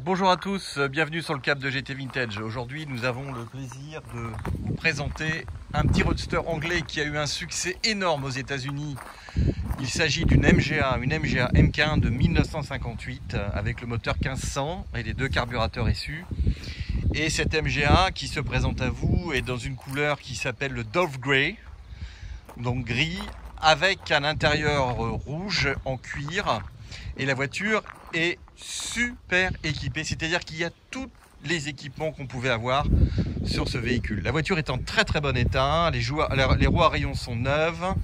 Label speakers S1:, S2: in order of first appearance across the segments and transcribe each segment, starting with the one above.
S1: Bonjour à tous, bienvenue sur le Cap de GT Vintage. Aujourd'hui nous avons le plaisir de vous présenter un petit roadster anglais qui a eu un succès énorme aux États-Unis. Il s'agit d'une MGA MK1 de 1958 avec le moteur 1500 et les deux carburateurs issus. Et cette MGA qui se présente à vous est dans une couleur qui s'appelle le Dove Grey, donc gris, avec un intérieur rouge en cuir. Et la voiture est super équipée, c'est-à-dire qu'il y a tous les équipements qu'on pouvait avoir sur ce véhicule. La voiture est en très bon état, les roues à rayons sont neuves,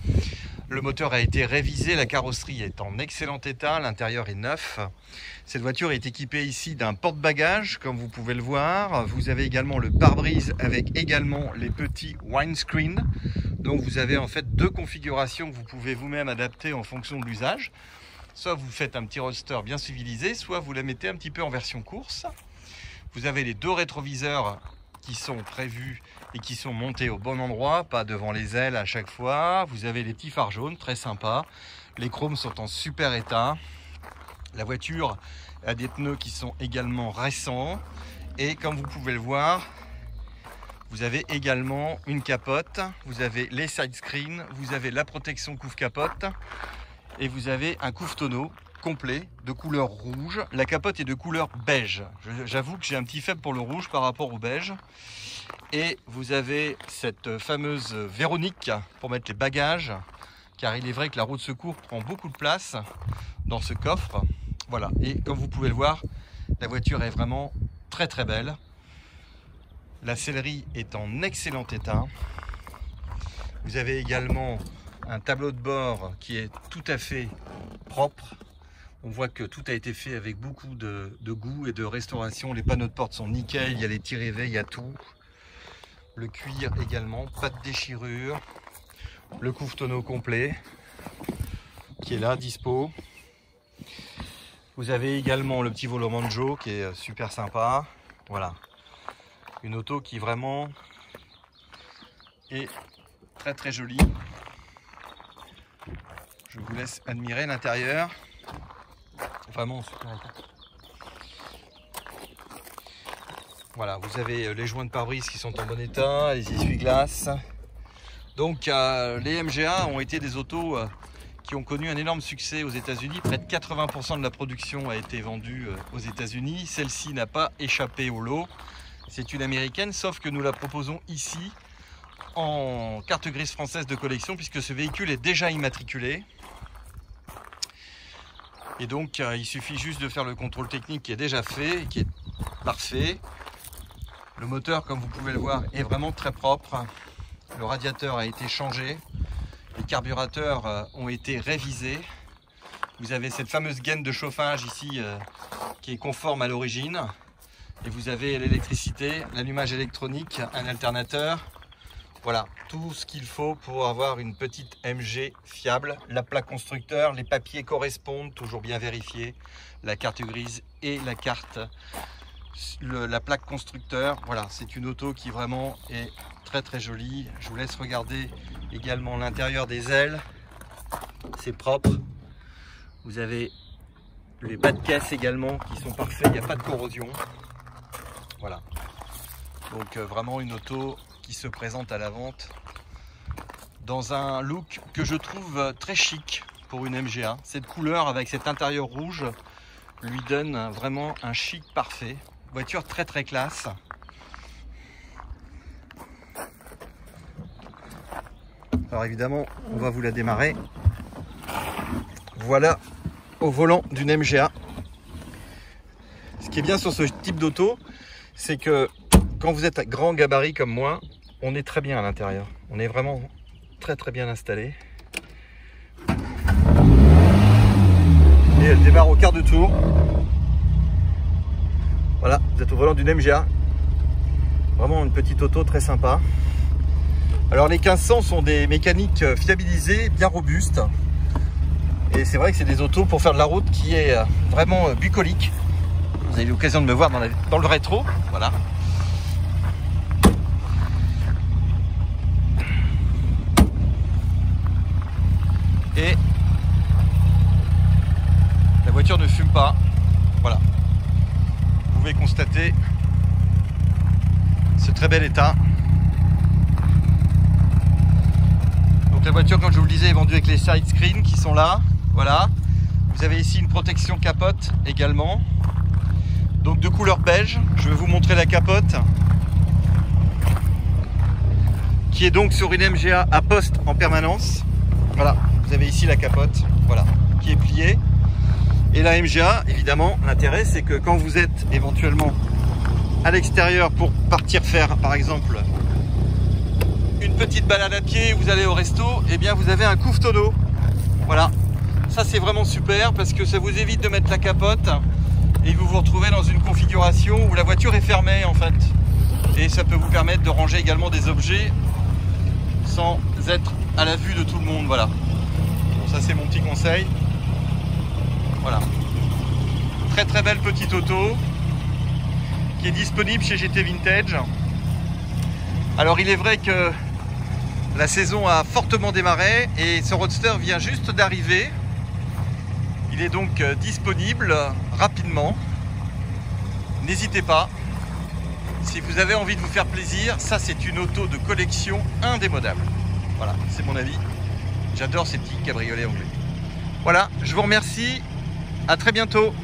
S1: le moteur a été révisé, la carrosserie est en excellent état, l'intérieur est neuf. Cette voiture est équipée ici d'un porte-bagages, comme vous pouvez le voir. Vous avez également le pare-brise avec également les petits windscreen. Donc vous avez en fait deux configurations que vous pouvez vous-même adapter en fonction de l'usage. Soit vous faites un petit roadster bien civilisé, soit vous la mettez un petit peu en version course. Vous avez les deux rétroviseurs qui sont prévus et qui sont montés au bon endroit, pas devant les ailes à chaque fois. Vous avez les petits phares jaunes, très sympa. Les chromes sont en super état. La voiture a des pneus qui sont également récents. Et comme vous pouvez le voir, vous avez également une capote. Vous avez les side screens, vous avez la protection couvre-capote. Et vous avez un couvre-tonneau complet de couleur rouge. La capote est de couleur beige. J'avoue que j'ai un petit faible pour le rouge par rapport au beige. Et vous avez cette fameuse Véronique pour mettre les bagages, car il est vrai que la roue de secours prend beaucoup de place dans ce coffre. Voilà, et comme vous pouvez le voir, la voiture est vraiment très belle. La sellerie est en excellent état. Vous avez également un tableau de bord qui est tout à fait propre. On voit que tout a été fait avec beaucoup de goût et de restauration. Les panneaux de porte sont nickel, il y a les tirets-V, il y a tout. Le cuir également, pas de déchirure. Le couvre-tonneau complet qui est là, dispo. Vous avez également le petit volant Manjo qui est super sympa. Voilà, une auto qui vraiment est très jolie. Je vous laisse admirer l'intérieur. Vraiment super état. Voilà, vous avez les joints de pare-brise qui sont en bon état, les essuie-glaces. Donc les MGA ont été des autos qui ont connu un énorme succès aux États-Unis. Près de 80% de la production a été vendue aux États-Unis. Celle-ci n'a pas échappé au lot. C'est une américaine, sauf que nous la proposons ici en carte grise française de collection, puisque ce véhicule est déjà immatriculé. Et donc il suffit juste de faire le contrôle technique qui est déjà fait, qui est parfait. Le moteur, comme vous pouvez le voir, est vraiment très propre. Le radiateur a été changé. Les carburateurs ont été révisés. Vous avez cette fameuse gaine de chauffage ici qui est conforme à l'origine. Et vous avez l'électricité, l'allumage électronique, un alternateur. Voilà, tout ce qu'il faut pour avoir une petite MG fiable. La plaque constructeur, les papiers correspondent, toujours bien vérifiés. La carte grise et la carte, la plaque constructeur. Voilà, c'est une auto qui vraiment est très jolie. Je vous laisse regarder également l'intérieur des ailes. C'est propre. Vous avez les bas de caisse également qui sont parfaits, il n'y a pas de corrosion. Voilà, donc vraiment une auto qui se présente à la vente dans un look que je trouve très chic pour une MGA. Cette couleur avec cet intérieur rouge lui donne vraiment un chic parfait. Voiture très classe. Alors évidemment, on va vous la démarrer. Voilà au volant d'une MGA. Ce qui est bien sur ce type d'auto, c'est que quand vous êtes à grand gabarit comme moi, on est très bien à l'intérieur. On est vraiment très bien installé. Et elle démarre au quart de tour. Voilà, vous êtes au volant d'une MGA. Vraiment une petite auto très sympa. Alors les 1500 sont des mécaniques fiabilisées, bien robustes. Et c'est vrai que c'est des autos pour faire de la route qui est vraiment bucolique. Vous avez l'occasion de me voir dans le rétro. Voilà. Et la voiture ne fume pas. Voilà. Vous pouvez constater ce très bel état. Donc la voiture, comme je vous le disais, est vendue avec les side screens qui sont là. Voilà. Vous avez ici une protection capote également. Donc de couleur beige. Je vais vous montrer la capote, qui est donc sur une MGA à poste en permanence. Voilà. Vous avez ici la capote, voilà, qui est pliée. Et la MGA, évidemment, l'intérêt, c'est que quand vous êtes éventuellement à l'extérieur pour partir faire, par exemple, une petite balade à pied, vous allez au resto, et bien vous avez un couvre tonneau. Voilà. Ça, c'est vraiment super parce que ça vous évite de mettre la capote et vous vous retrouvez dans une configuration où la voiture est fermée, en fait. Et ça peut vous permettre de ranger également des objets sans être à la vue de tout le monde. Voilà. Bon, ça, c'est mon petit conseil. Voilà. Très très belle petite auto qui est disponible chez GT Vintage. Alors il est vrai que la saison a fortement démarré et ce roadster vient juste d'arriver. Il est donc disponible rapidement. N'hésitez pas. Si vous avez envie de vous faire plaisir, ça c'est une auto de collection indémodable. Voilà, c'est mon avis. J'adore ces petits cabriolets anglais. Voilà, je vous remercie. À très bientôt.